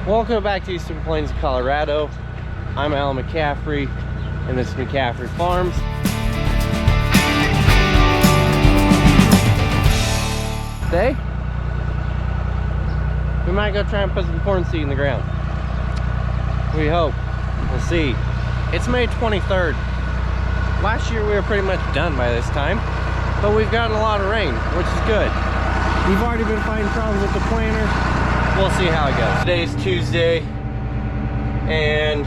Welcome back to Eastern Plains, Colorado. I'm Alan McCaffrey, and this is McCaffrey Farms. Today, we might go try and put some corn seed in the ground. We hope. We'll see. It's May 23rd. Last year we were pretty much done by this time, but we've gotten a lot of rain, which is good. We've already been finding problems with the planter. We'll see how it goes. Today's Tuesday, and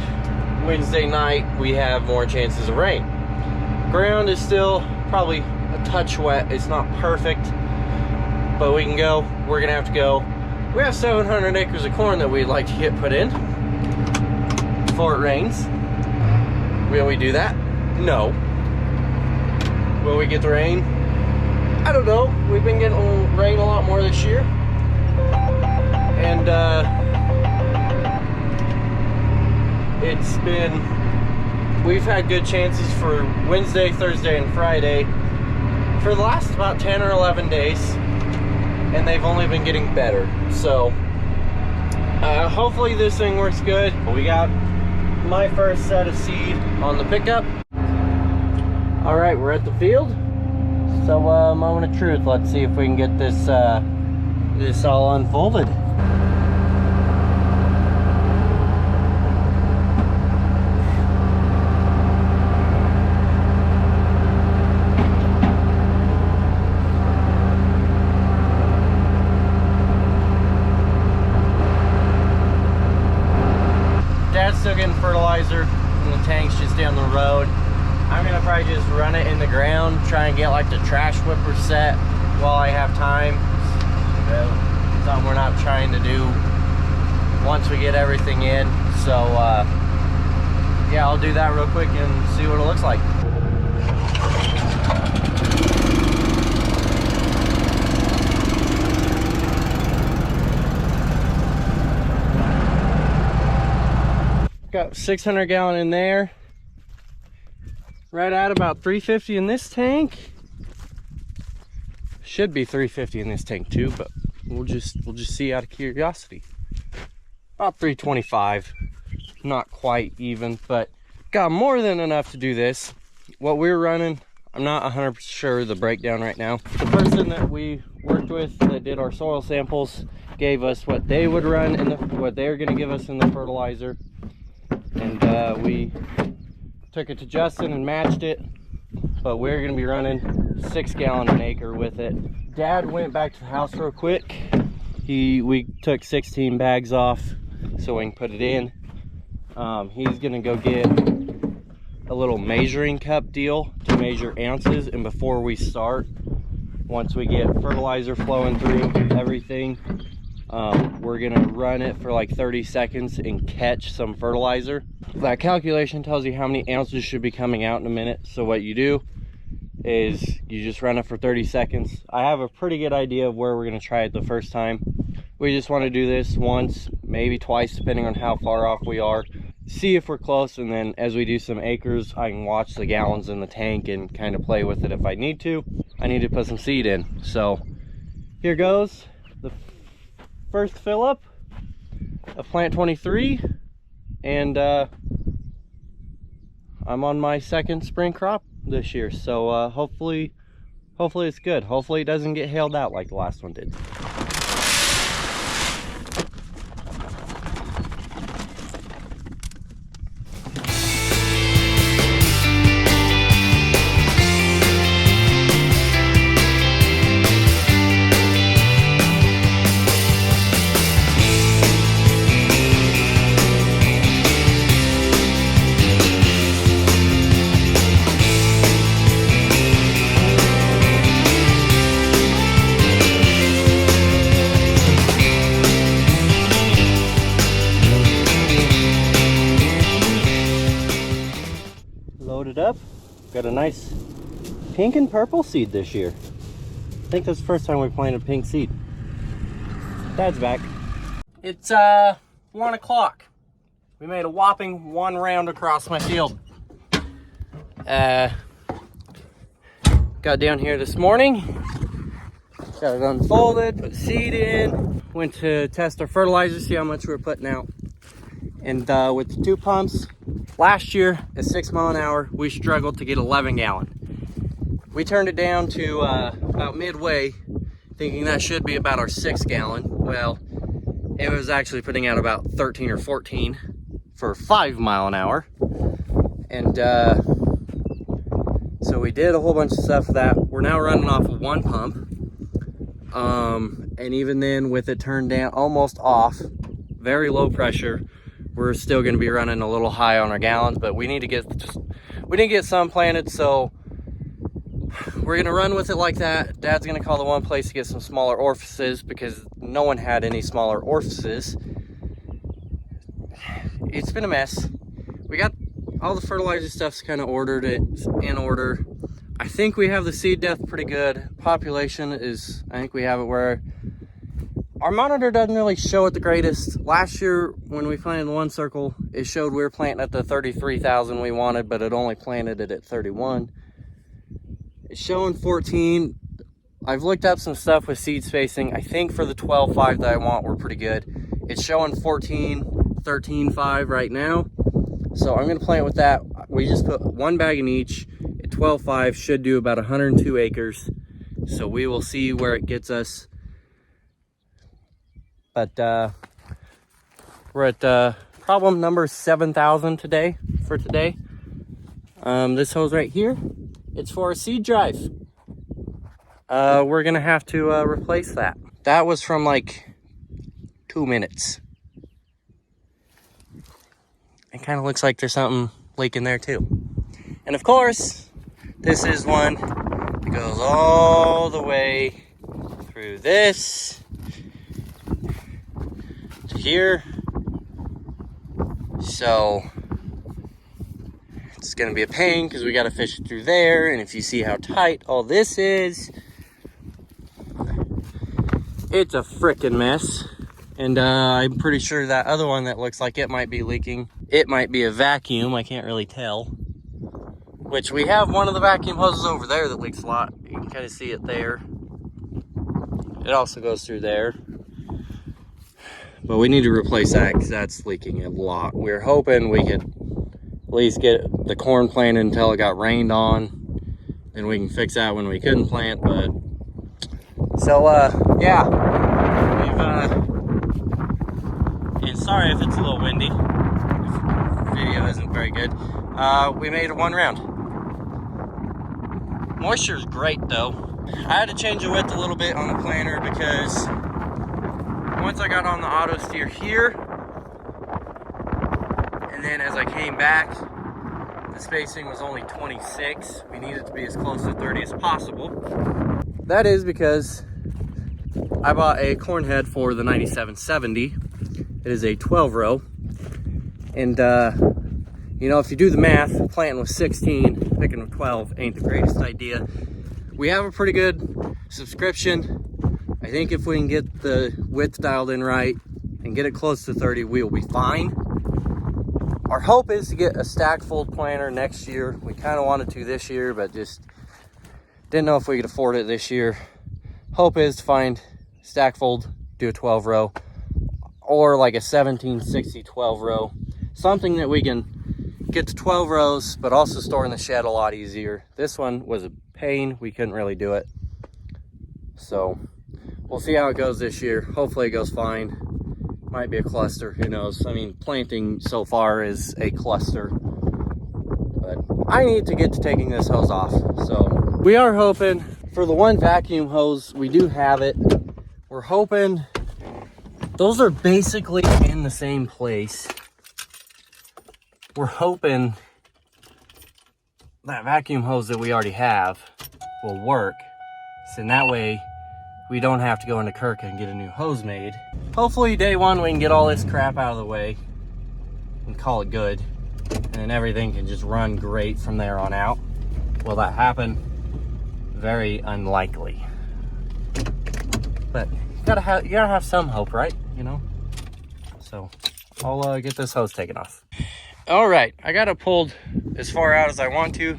Wednesday night we have more chances of rain. Ground is still probably a touch wet. It's not perfect, but we can go. We're gonna have to go. We have 700 acres of corn that we'd like to get put in before it rains. Will we do that? No. Will we get the rain? I don't know. We've been getting rain a lot more this year. And we've had good chances for Wednesday, Thursday, and Friday for the last about 10 or 11 days, and they've only been getting better. So hopefully this thing works good. We got my first set of seed on the pickup. All right, we're at the field. So moment of truth. Let's see if we can get this this all unfolded. Dad's still getting fertilizer from the tanks just down the road. I'm gonna probably just run it in the ground, try and get like the trash whipper set while I have time. Something we're not trying to do once we get everything in. So yeah, I'll do that real quick and see what it looks like. Got 600 gallon in there. Right at about 350 in this tank. Should be 350 in this tank too, but we'll just see out of curiosity. About 325. Not quite even, but got more than enough to do this. What we're running, I'm not 100% sure the breakdown right now. The person that we worked with that did our soil samples gave us what they would run and what they're going to give us in the fertilizer. And we took it to Justin and matched it, but we're gonna be running 6 gallon an acre with it. Dad went back to the house real quick. We took 16 bags off so we can put it in. He's gonna go get a little measuring cup deal to measure ounces, and before we start, once we get fertilizer flowing through everything, we're gonna run it for like 30 seconds and catch some fertilizer. That calculation tells you how many ounces should be coming out in a minute. So what you do is you just run it for 30 seconds. I have a pretty good idea of where we're gonna try it the first time. We just wanna do this once, maybe twice, depending on how far off we are. See if we're close, and then as we do some acres, I can watch the gallons in the tank and kind of play with it if I need to. I need to put some seed in. So here goes the first fill up of plant 23, and I'm on my second spring crop this year, so hopefully it's good. Hopefully it doesn't get hailed out like the last one did. Loaded up. Got a nice pink and purple seed this year. I think that's the first time we planted pink seed. Dad's back. It's 1 o'clock. We made a whopping 1 round across my field. Got down here this morning, Got it unfolded, put seed in, went to test our fertilizer, see how much we were putting out. And with the 2 pumps, last year at 6 mile an hour, we struggled to get 11 gallon. We turned it down to about midway, thinking that should be about our 6 gallon. Well, it was actually putting out about 13 or 14 for 5 mile an hour. And so we did a whole bunch of stuff for that. We're now running off of 1 pump. And even then, with it turned down, almost off, very low pressure, we're still going to be running a little high on our gallons, but we need to get some planted, so we're going to run with it like that. Dad's going to call the one place to get some smaller orifices because no one had any smaller orifices. It's been a mess. We got all the fertilizer stuff's kind of ordered, it's in order. I think we have the seed depth pretty good. Population is, I think we have it where our monitor doesn't really show it the greatest. Last year when we planted one circle, it showed we were planting at the 33,000 we wanted, but it only planted it at 31. It's showing 14. I've looked up some stuff with seed spacing. I think for the 12.5 that I want, we're pretty good. It's showing 14, 13.5 right now. So I'm gonna plant with that. We just put 1 bag in each. At 12.5 should do about 102 acres. So we will see where it gets us. But we're at problem number 7,000 today, for today. This hose right here, it's for a seed drive. We're gonna have to replace that. That was from like 2 minutes. It kind of looks like there's something leaking there too. And of course, this is one that goes all the way through this to here. So it's gonna be a pain because we gotta fish it through there. And if you see how tight all this is, it's a freaking mess. And I'm pretty sure that other one that looks like it might be leaking, it might be a vacuum, I can't really tell. Which we have one of the vacuum hoses over there that leaks a lot. You can kind of see it there. It also goes through there. But we need to replace that because that's leaking a lot. We were hoping we could at least get the corn planted until it got rained on. Then we can fix that when we couldn't plant, but... So, yeah. We've, and sorry if it's a little windy. If the video isn't very good. We made it 1 round. Moisture's great though. I had to change the width a little bit on the planter because once I got on the auto steer here, and then as I came back, the spacing was only 26. We needed to be as close to 30 as possible. That is because I bought a corn head for the 9770. It is a 12 row. And you know, if you do the math, planting with 16, picking with 12 ain't the greatest idea. We have a pretty good subscription. I think if we can get the width dialed in right and get it close to 30, we will be fine. Our hope is to get a stack fold planter next year. We kind of wanted to this year, but just didn't know if we could afford it this year. Hope is to find stack fold, do a 12 row, or like a 1760 12 row. Something that we can get to 12 rows, but also store in the shed a lot easier. This one was a pain. We couldn't really do it. So we'll see how it goes this year. Hopefully it goes fine. Might be a cluster, who knows? I mean, planting so far is a cluster. But I need to get to taking this hose off. So we are hoping for the one vacuum hose, we do have it. We're hoping those are basically in the same place. We're hoping that vacuum hose that we already have will work. So in that way, we don't have to go into Kirka and get a new hose made. Hopefully day one, we can get all this crap out of the way and call it good. And then everything can just run great from there on out. Will that happen? Very unlikely. But you gotta have some hope, right? You know? So I'll get this hose taken off. All right, I got it pulled as far out as I want to.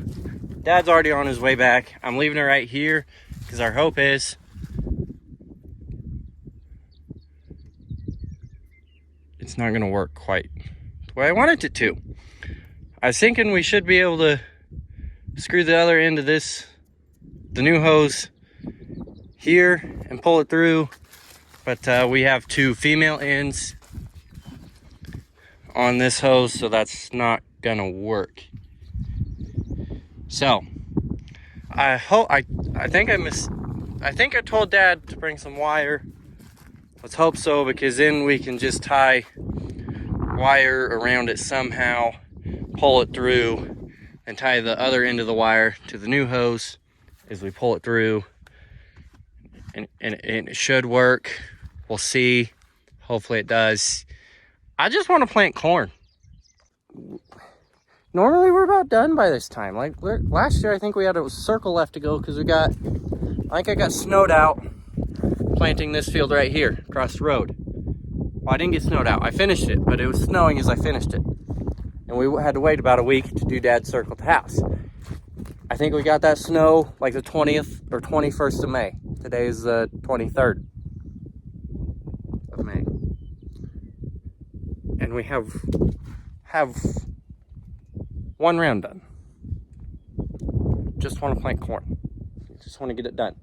Dad's already on his way back. I'm leaving it right here because our hope is it's not gonna work quite the way I wanted it to. I was thinking we should be able to screw the other end of this, the new hose here, and pull it through, but we have 2 female ends on this hose, so that's not gonna work. So I think I told Dad to bring some wire. Let's hope so, because then we can just tie wire around it somehow, pull it through, and tie the other end of the wire to the new hose as we pull it through, and it should work. We'll see. Hopefully it does. I just want to plant corn. Normally we're about done by this time. Like last year, I think we had a circle left to go because I got snowed out planting this field right here across the road. Well, I didn't get snowed out. I finished it, but it was snowing as I finished it. And we had to wait about a week to do Dad's circle at the house. I think we got that snow like the 20th or 21st of May. Today is the 23rd of May. And we have 1 round done. Just want to plant corn. Just want to get it done.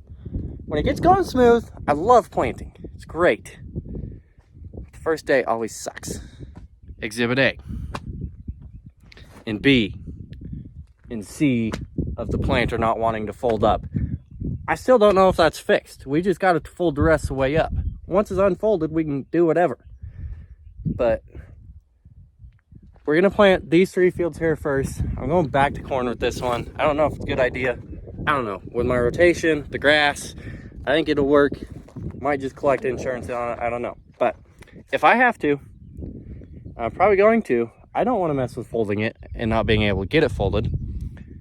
When it gets going smooth, I love planting. It's great. The first day always sucks. Exhibit A. And B and C of the planter not wanting to fold up. I still don't know if that's fixed. We just got to fold the rest of the way up. Once it's unfolded, we can do whatever. But we're going to plant these 3 fields here first. I'm going back to corn with this one. I don't know if it's a good idea. I don't know. With my rotation, the grass, I think it'll work. Might just collect insurance on it. I don't know. But if I have to, I'm probably going to. I don't want to mess with folding it and not being able to get it folded.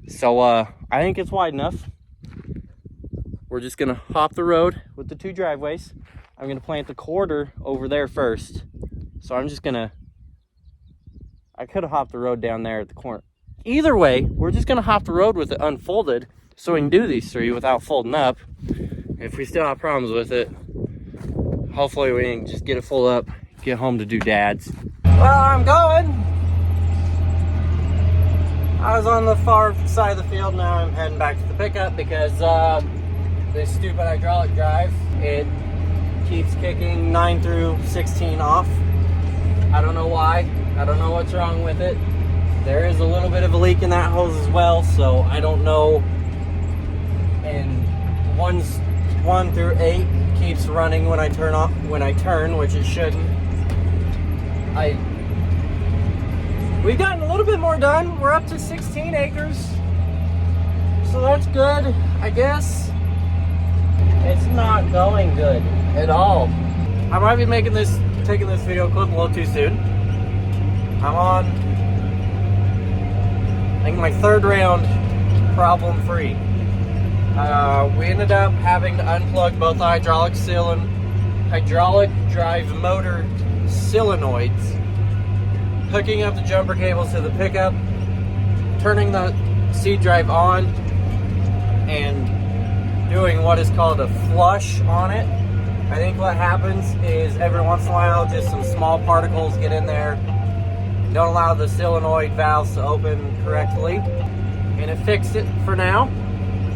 So I think it's wide enough. We're just going to hop the road with the 2 driveways. I'm going to plant the quarter over there first. So I'm just going to, I could have hopped the road down there at the corner. Either way, we're just going to hop the road with it unfolded so we can do these 3 without folding up. If we still have problems with it, hopefully we can just get it full up, get home to do Dad's. Well, I'm going. I was on the far side of the field. Now I'm heading back to the pickup because this stupid hydraulic drive, it keeps kicking 9 through 16 off. I don't know why. I don't know what's wrong with it. There is a little bit of a leak in that hose as well, so I don't know. And 1 through 8 keeps running when I turn, which it shouldn't. We've gotten a little bit more done. We're up to 16 acres, so that's good, I guess. It's not going good at all. I might be taking this video clip a little too soon. I'm on, I think, my 3rd round problem-free. We ended up having to unplug both the hydraulic drive motor solenoids, hooking up the jumper cables to the pickup, turning the seed drive on, and doing what is called a flush on it. I think what happens is every once in a while just some small particles get in there, don't allow the solenoid valves to open correctly, and it fixed it for now.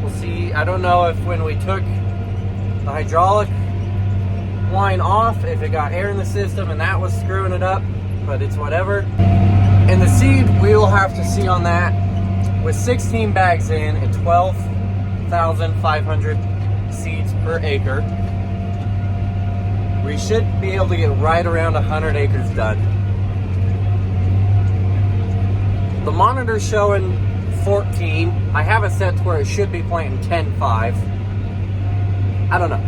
We'll see. I don't know if when we took the hydraulic line off, if it got air in the system and that was screwing it up, but it's whatever. And the seed, we will have to see on that. With 16 bags in at 12,500 seeds per acre, we should be able to get right around 100 acres done. The monitor's showing 14. I have it set to where it should be planting 10.5. I don't know.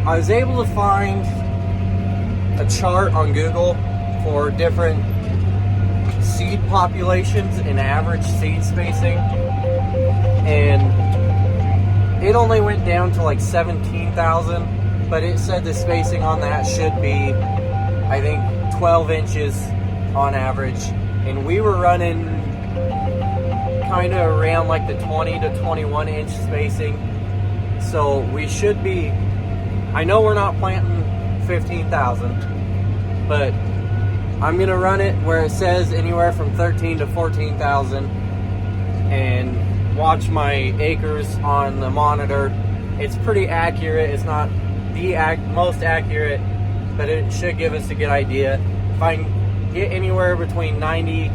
I was able to find a chart on Google for different seed populations and average seed spacing, and it only went down to like 17,000, but it said the spacing on that should be, I think, 12 inches on average, and we were running kind of around like the 20 to 21 inch spacing. So we should be, I know we're not planting 15,000, but I'm gonna run it where it says anywhere from 13 to 14,000 and watch my acres on the monitor. It's pretty accurate. It's not the most accurate, but it should give us a good idea. If I can get anywhere between 90,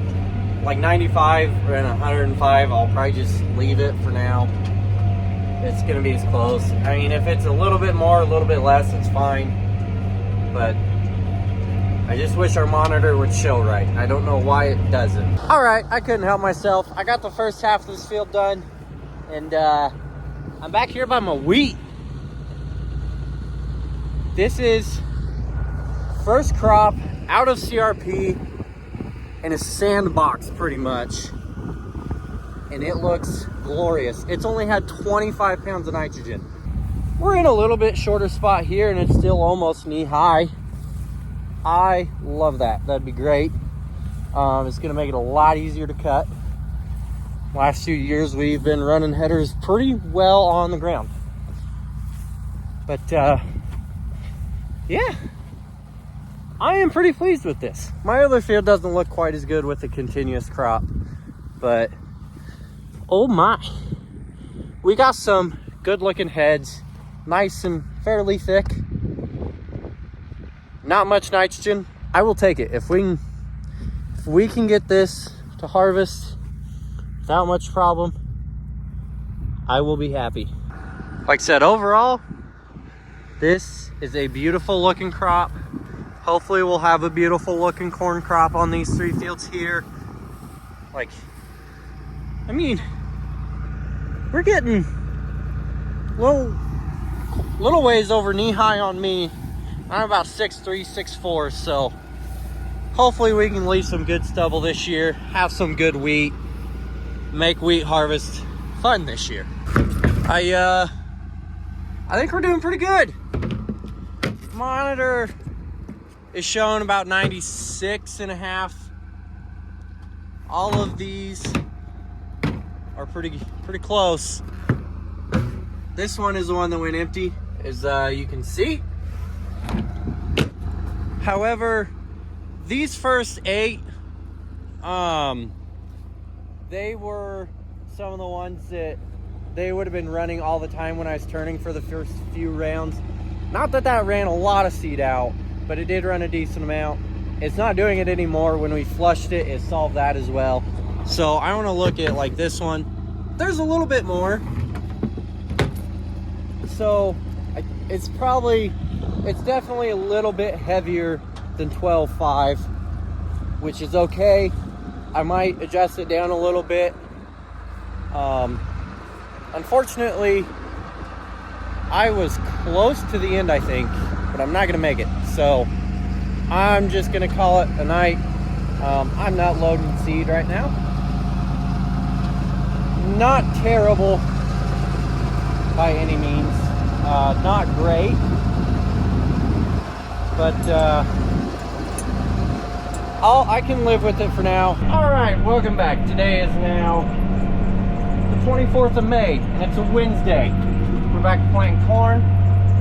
like 95 and 105, I'll probably just leave it for now. It's gonna be as close. I mean, if it's a little bit more, a little bit less, it's fine. But I just wish our monitor would show right. I don't know why it doesn't. All right, I couldn't help myself. I got the first half of this field done, and I'm back here by my wheat. This is first crop out of CRP in a sandbox pretty much. And it looks glorious. It's only had 25 pounds of nitrogen. We're in a little bit shorter spot here and it's still almost knee high. I love that. That'd be great. It's gonna make it a lot easier to cut. Last few years we've been running headers pretty well on the ground. But yeah, I am pretty pleased with this. My other field doesn't look quite as good with the continuous crop, but oh my, we got some good looking heads, nice and fairly thick. Not much nitrogen. I will take it. If we can get this to harvest without much problem, I will be happy. Like I said, overall, this is a beautiful looking crop. Hopefully we'll have a beautiful looking corn crop on these 3 fields here. Like, I mean, we're getting little ways over knee high on me. I'm about 6'3", 6'4", so hopefully we can leave some good stubble this year, have some good wheat, make wheat harvest fun this year. I think we're doing pretty good. Monitor is showing about 96.5. All of these are pretty close. This one is the one that went empty, as you can see. However, these first 8, they were some of the ones that they would have been running all the time when I was turning for the first few rounds. Not that that ran a lot of seed out, but it did run a decent amount. It's not doing it anymore. When we flushed it, it solved that as well. So I want to look at like this one. There's a little bit more. So it's definitely a little bit heavier than 12.5, which is okay. I might adjust it down a little bit. Unfortunately, I was close to the end, I think, but I'm not gonna make it. So I'm just gonna call it a night. I'm not loading seed right now. Not terrible by any means. Not great, but I can live with it for now. All right, welcome back. Today is now the 24th of May, and it's a Wednesday. We're back to planting corn.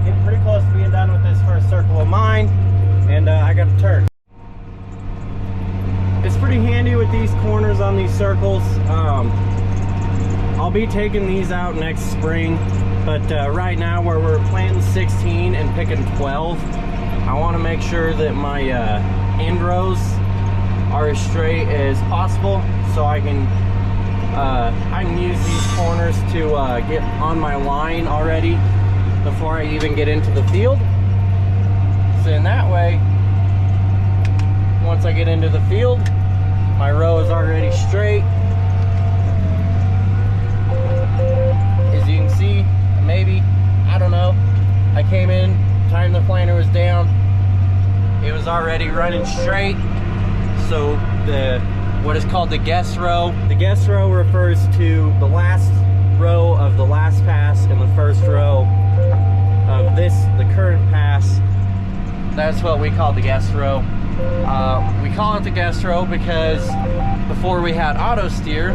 Getting pretty close to being done with this first circle of mine, and I got to turn. It's pretty handy with these corners on these circles. I'll be taking these out next spring, but right now where we're planting 16 and picking 12, I want to make sure that my end rows are as straight as possible, so I can use these corners to get on my line already before I even get into the field. So in that way, once I get into the field, my row is already straight. As you can see, maybe, I don't know, I came in, time the planter was down, it was already running straight. So what is called the guess row. The guess row refers to the last row of the last pass and the first row of the current pass. That's what we call the guess row. We call it the guess row because before we had auto steer,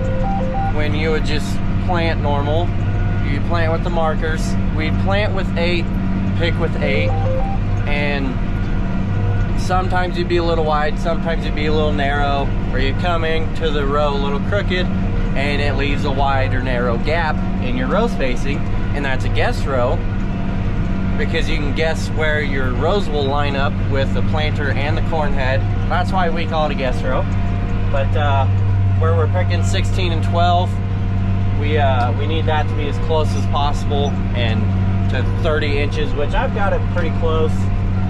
when you would just plant normal, you plant with the markers. We'd plant with 8, pick with 8, and sometimes you'd be a little wide, sometimes you'd be a little narrow, or you're coming to the row a little crooked and it leaves a wide or narrow gap in your row spacing, and that's a guess row because you can guess where your rows will line up with the planter and the corn head. That's why we call it a guess row. But where we're picking 16 and 12, we need that to be as close as possible and to 30 inches, which I've got it pretty close.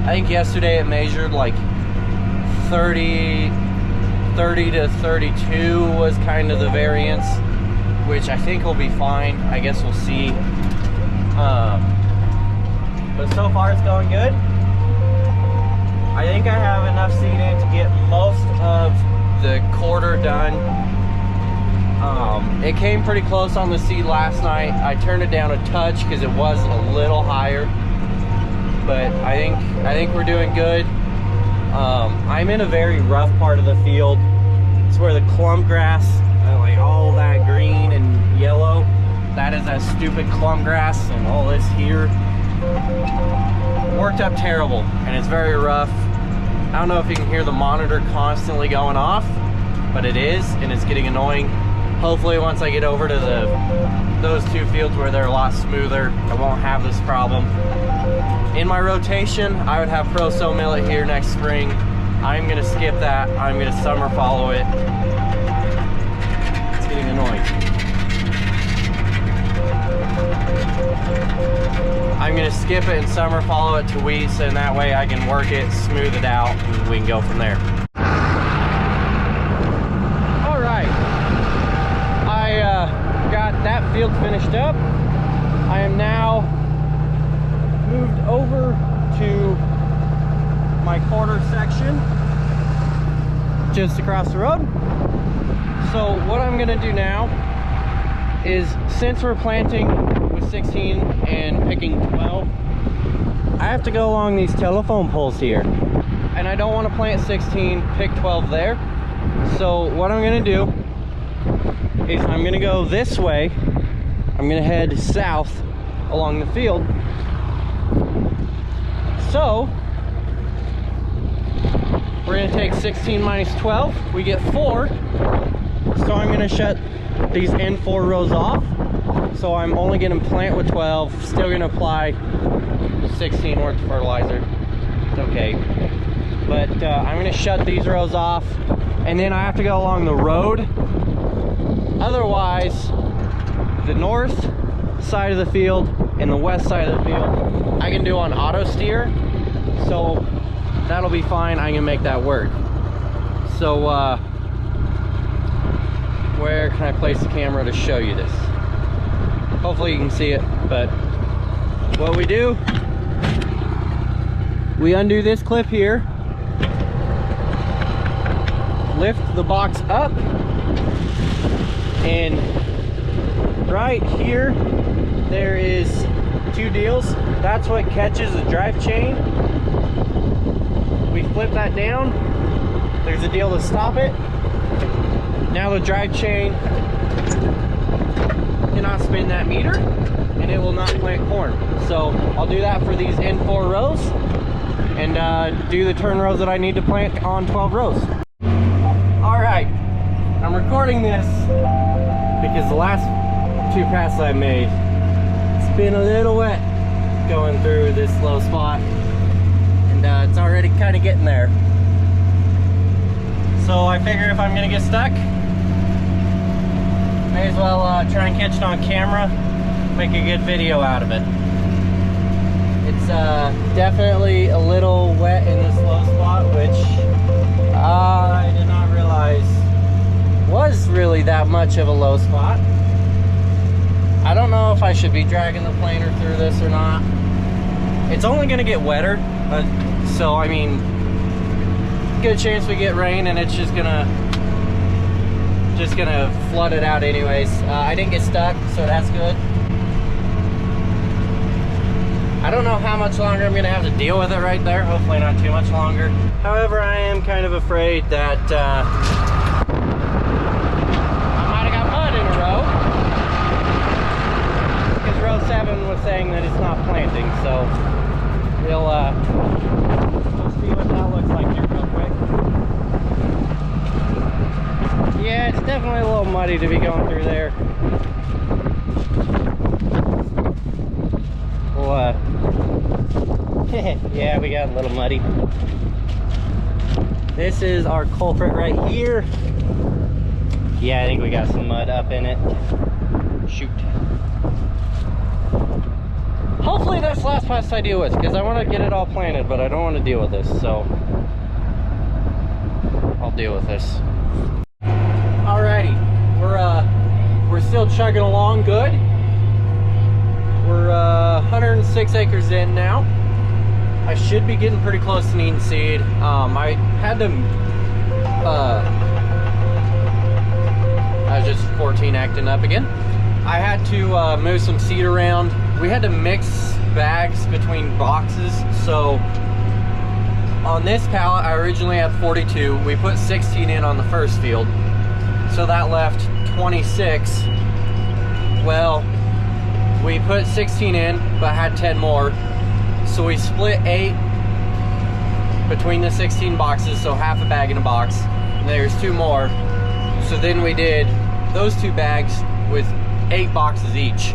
I think yesterday it measured like 30 to 32 was kind of the variance, which I think will be fine. I guess we'll see. But so far it's going good. I think I have enough seed in to get most of the quarter done. It came pretty close on the seed last night. I turned it down a touch because it was a little higher, but I think we're doing good. I'm in a very rough part of the field. It's where the clump grass, like all that green and yellow, that is that stupid clump grass, and all this here worked up terrible, and it's very rough. I don't know if you can hear the monitor constantly going off, but it is, and it's getting annoying. Hopefully once I get over to those two fields where they're a lot smoother, I won't have this problem. In my rotation, I would have Pro Sow millet here next spring. I'm gonna skip that. I'm gonna summer follow it. It's getting annoying. I'm gonna skip it and summer follow it to wheat, so in that way I can work it, smooth it out, and we can go from there. All right, I got that field finished up. I am now moved over to my quarter section just across the road. So what I'm gonna do now is, since we're planting with 16 and picking 12, I have to go along these telephone poles here, and I don't want to plant 16, pick 12 there. So what I'm gonna do is I'm gonna go this way. I'm gonna head south along the field. So we're gonna take 16 minus 12, we get 4. So I'm gonna shut these N4 rows off. So I'm only gonna plant with 12, still gonna apply the 16 worth of fertilizer. It's okay. But I'm gonna shut these rows off, and then I have to go along the road. Otherwise, the north side of the field and the west side of the field I can do on auto steer, so that'll be fine. I can make that work. So where can I place the camera to show you this? Hopefully you can see it. But what we do, we undo this clip here, lift the box up, and right here there is 2 deals. That's what catches the drive chain. We flip that down, there's a deal to stop it. Now the drive chain cannot spin that meter, and it will not plant corn. So I'll do that for these N4 rows, and do the turn rows that I need to plant on 12 rows. All right, I'm recording this because the last 2 passes I made, it's been a little wet going through this low spot, and it's already kind of getting there. So I figure if I'm gonna get stuck, may as well try and catch it on camera, make a good video out of it. It's definitely a little wet in this low spot, which I did not realize was really that much of a low spot. I don't know if I should be dragging the planter through this or not. It's only gonna get wetter, so I mean, good chance we get rain and it's just gonna flood it out anyways. I didn't get stuck, so that's good. I don't know how much longer I'm gonna have to deal with it right there. Hopefully not too much longer. However, I am kind of afraid that I might have got mud in a row, because row 7 was saying that it's not planting. So we'll see what that looks like here real quick. Yeah, it's definitely a little muddy to be going through there. Well, yeah, we got a little muddy. This is our culprit right here. Yeah, I think we got some mud up in it. Shoot. Hopefully that's the last pest I deal with, because I want to get it all planted, but I don't want to deal with this, so I'll deal with this. Alrighty, we're still chugging along good. We're 106 acres in now. I should be getting pretty close to needing seed. I had to I was just 14 acting up again. I had to move some seed around. We had to mix bags between boxes. So on this pallet, I originally had 42. We put 16 in on the first field. So that left 26. Well, we put 16 in, but had 10 more. So we split 8 between the 16 boxes, so half a bag in a box. And there's 2 more. So then we did those 2 bags with 8 boxes each.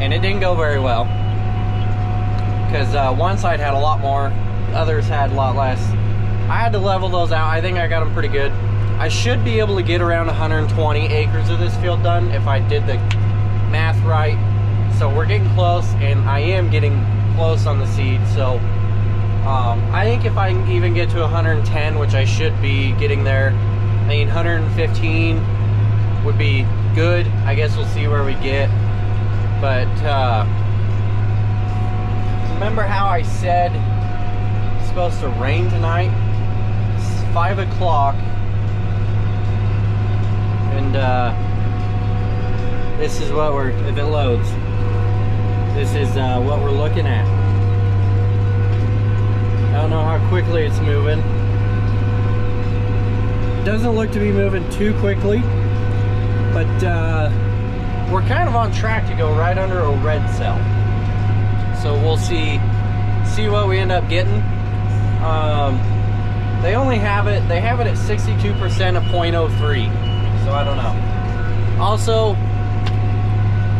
And it didn't go very well. Because one side had a lot more, others had a lot less. I had to level those out. I think I got them pretty good. I should be able to get around 120 acres of this field done if I did the math right. So we're getting close, and I am getting close on the seed. So I think if I can even get to 110, which I should be getting there, I mean 115 would be good. I guess we'll see where we get. But remember how I said it's supposed to rain tonight? It's 5 o'clock, and this is what we're, if it loads, this is what we're looking at. I don't know how quickly it's moving. Doesn't look to be moving too quickly, but we're kind of on track to go right under a red cell. So we'll see what we end up getting. They only have it, they have it at 62% of 0.03. So I don't know. Also,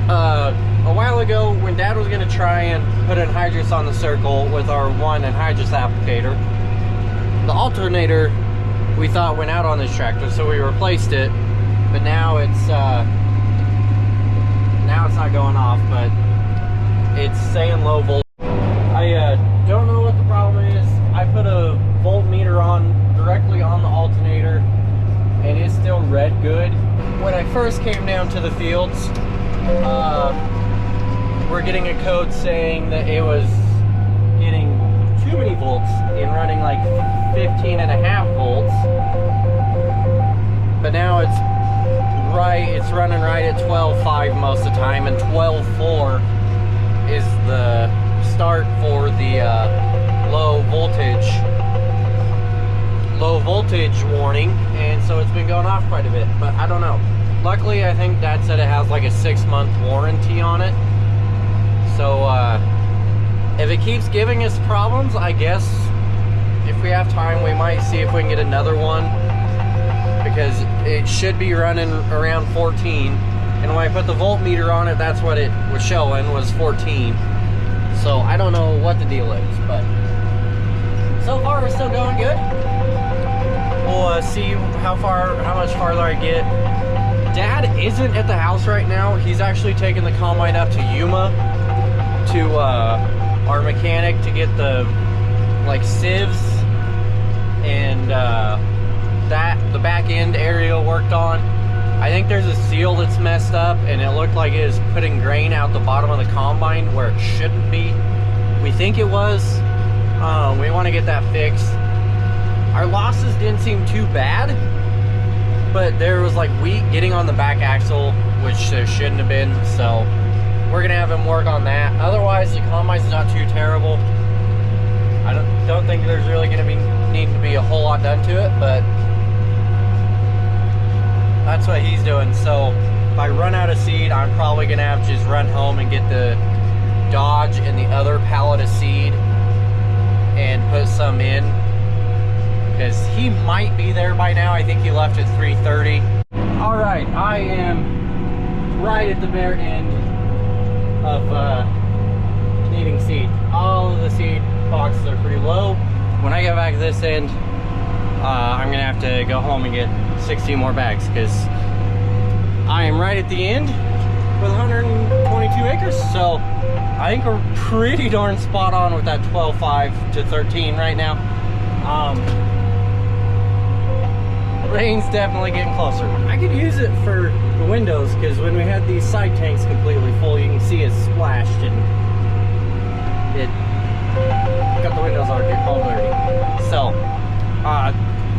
a while ago when Dad was going to try and put anhydrous on the circle with our one anhydrous applicator, the alternator we thought went out on this tractor, so we replaced it. But now it's not going off, but it's saying low volt. I don't know what the problem is. I put a voltmeter on directly on the alternator, and it's still read good. When I first came down to the fields, we're getting a code saying that it was getting too many volts and running like 15.5 volts. But now it's running right at 12.5 most of the time, and 12.4 is the start for the low voltage warning, and so it's been going off quite a bit, but I don't know. Luckily, I think Dad said it has like a 6-month warranty on it. So if it keeps giving us problems, I guess if we have time, we might see if we can get another one, because it should be running around 14. And when I put the voltmeter on it, that's what it was showing, was 14. So I don't know what the deal is, but so far we're still going good. We'll see how much farther I get. Dad isn't at the house right now. He's actually taking the combine up to Yuma to our mechanic to get the like sieves and the back end area worked on. I think there's a seal that's messed up, and it looked like it is putting grain out the bottom of the combine where it shouldn't be. We think it was. We want to get that fixed. Our losses didn't seem too bad, but there was like wheat getting on the back axle, which there shouldn't have been, so we're gonna have him work on that. Otherwise, the combine's not too terrible. I don't think there's really gonna need to be a whole lot done to it, but that's what he's doing. So if I run out of seed, I'm probably gonna have to just run home and get the Dodge and the other pallet of seed and put some in, because he might be there by now. I think he left at 3:30. All right, I am right at the bare end of needing seed. All of the seed boxes are pretty low. When I get back to this end, I'm gonna have to go home and get 60 more bags, because I am right at the end with 122 acres. So I think we're pretty darn spot on with that 12.5 to 13 right now. Rain's definitely getting closer. I could use it for the windows, because when we had these side tanks completely full, you can see it splashed and it got the windows all dirty. So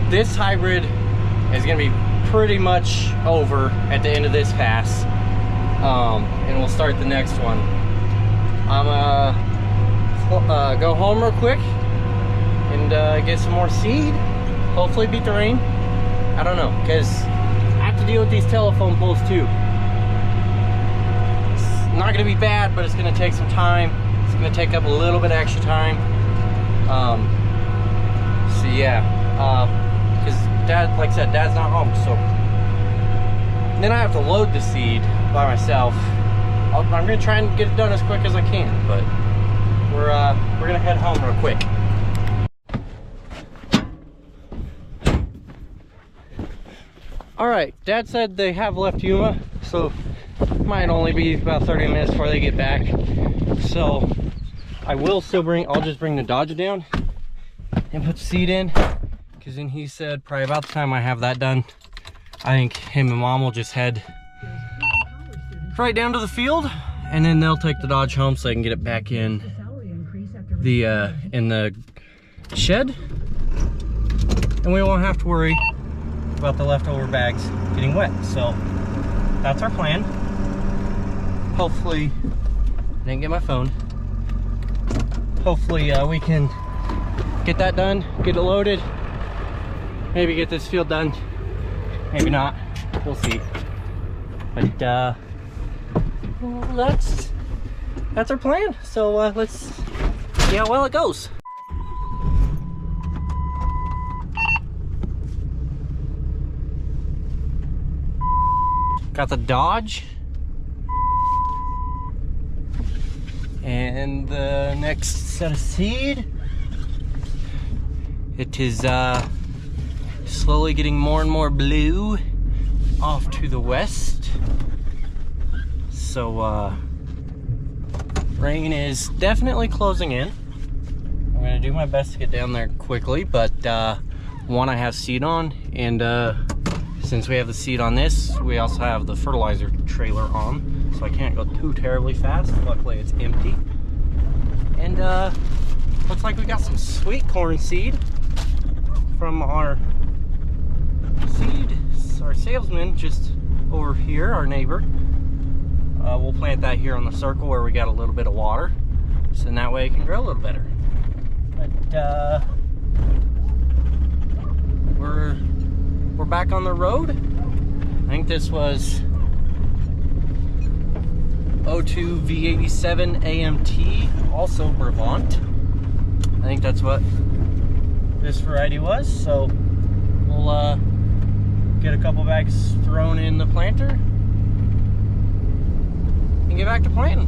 this hybrid is going to be pretty much over at the end of this pass, and we'll start the next one. I'm gonna go home real quick and get some more seed, hopefully beat the rain. I don't know, because I have to deal with these telephone poles too. It's not going to be bad, but it's going to take some time. It's going to take up a little bit of extra time. So yeah, because Dad, like I said, Dad's not home, so then I have to load the seed by myself. I'm going to try and get it done as quick as I can, but we're going to head home real quick. All right, Dad said they have left Yuma, so it might only be about 30 minutes before they get back. So I will still I'll just bring the Dodge down and put the seed in, because then he said probably about the time I have that done, I think him and Mom will just head right down to the field, and then they'll take the Dodge home so they can get it back in the shed, and we won't have to worry about the leftover bags getting wet. So that's our plan. Hopefully, I didn't get my phone. Hopefully we can get that done, get it loaded, maybe get this field done, maybe not, we'll see. But well, that's our plan. So let's see how well it goes. Got the Dodge, and the next set of seed. It is slowly getting more and more blue off to the west. So rain is definitely closing in. I'm gonna do my best to get down there quickly, but one, I have seed on, and since we have the seed on this, we also have the fertilizer trailer on, so I can't go too terribly fast. Luckily it's empty. And looks like we got some sweet corn seed from our salesman just over here, our neighbor. We'll plant that here on the circle where we got a little bit of water, so in that way it can grow a little better. But we're back on the road. I think this was 02 V87 AMT, also Brevant. I think that's what this variety was. So we'll get a couple bags thrown in the planter and get back to planting.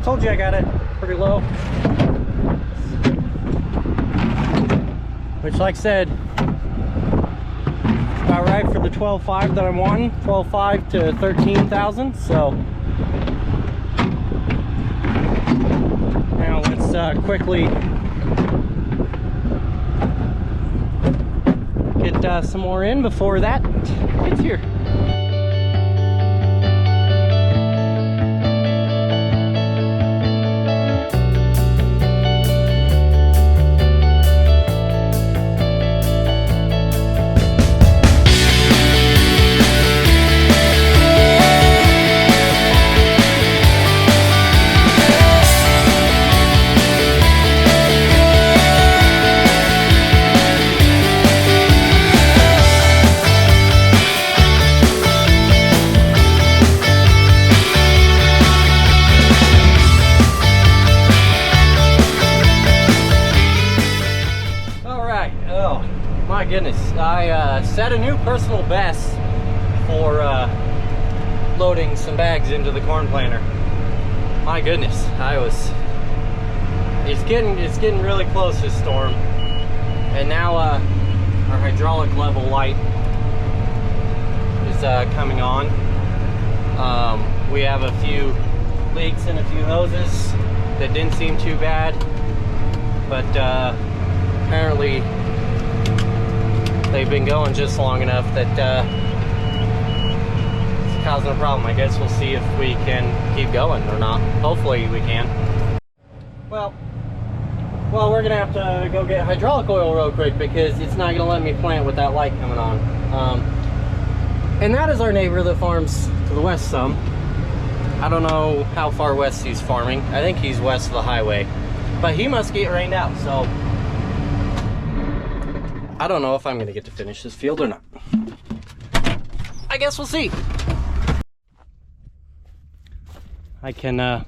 Told you I got it pretty low, which, like I said, about right for the 12.5 that I'm wanting, 12.5 to 13,000. So now let's quickly get some more in before that gets here. set a new personal best for loading some bags into the corn planter. My goodness, it's getting really close, this storm. And now our hydraulic level light is coming on. We have a few leaks in a few hoses that didn't seem too bad, but apparently they've been going just long enough that it's causing a problem. I guess we'll see if we can keep going or not. Hopefully we can. Well, we're gonna have to go get hydraulic oil real quick because it's not gonna let me plant with that light coming on. And that is our neighbor that farms to the west some. I don't know how far west he's farming. I think he's west of the highway, but he must get rained out, so I don't know if I'm gonna get to finish this field or not. I guess we'll see. I can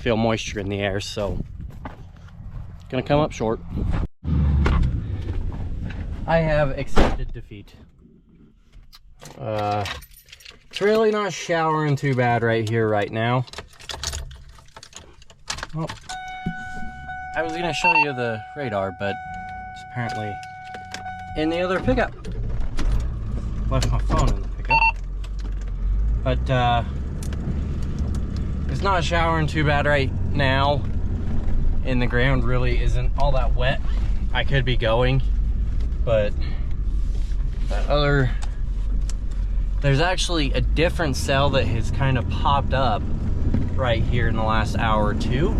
feel moisture in the air, so it's gonna come up short. I have accepted defeat. It's really not showering too bad right here right now. Well, I was gonna show you the radar, but it's apparently in the other pickup. Left my phone in the pickup. But it's not showering too bad right now, and the ground really isn't all that wet. I could be going, but that other, there's actually a different cell that has kind of popped up right here in the last hour or two,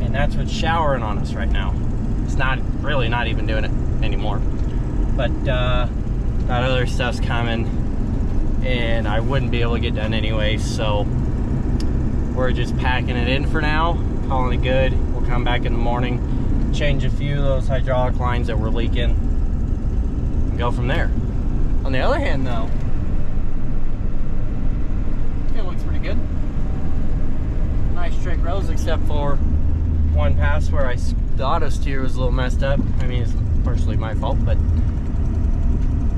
and that's what's showering on us right now. It's not really not even doing it anymore, but that other stuff's coming, and I wouldn't be able to get done anyway, so we're just packing it in for now, calling it good. We'll come back in the morning, change a few of those hydraulic lines that were leaking, and go from there. On the other hand though, it looks pretty good. Nice straight rows, except for one pass where the auto steer was a little messed up. I mean, it's partially my fault, but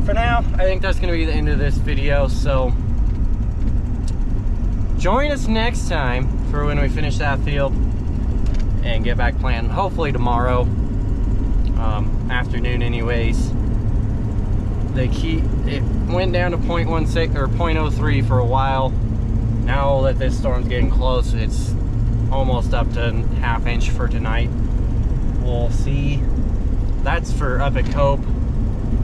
for now, I think that's gonna be the end of this video, so join us next time for when we finish that field and get back planting, hopefully tomorrow afternoon anyways. It went down to 0.16 or 0.03 for a while. Now that this storm's getting close, it's almost up to ½ inch for tonight. We'll see. That's for up at Cope,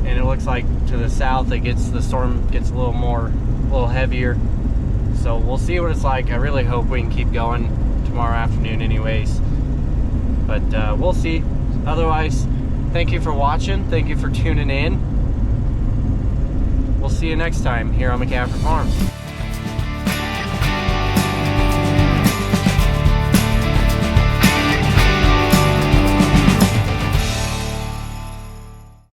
and it looks like to the south the storm gets a little heavier. So we'll see what it's like. I really hope we can keep going tomorrow afternoon anyways, but we'll see. Otherwise, thank you for watching. Thank you for tuning in. We'll see you next time here on McCaffrey Farms.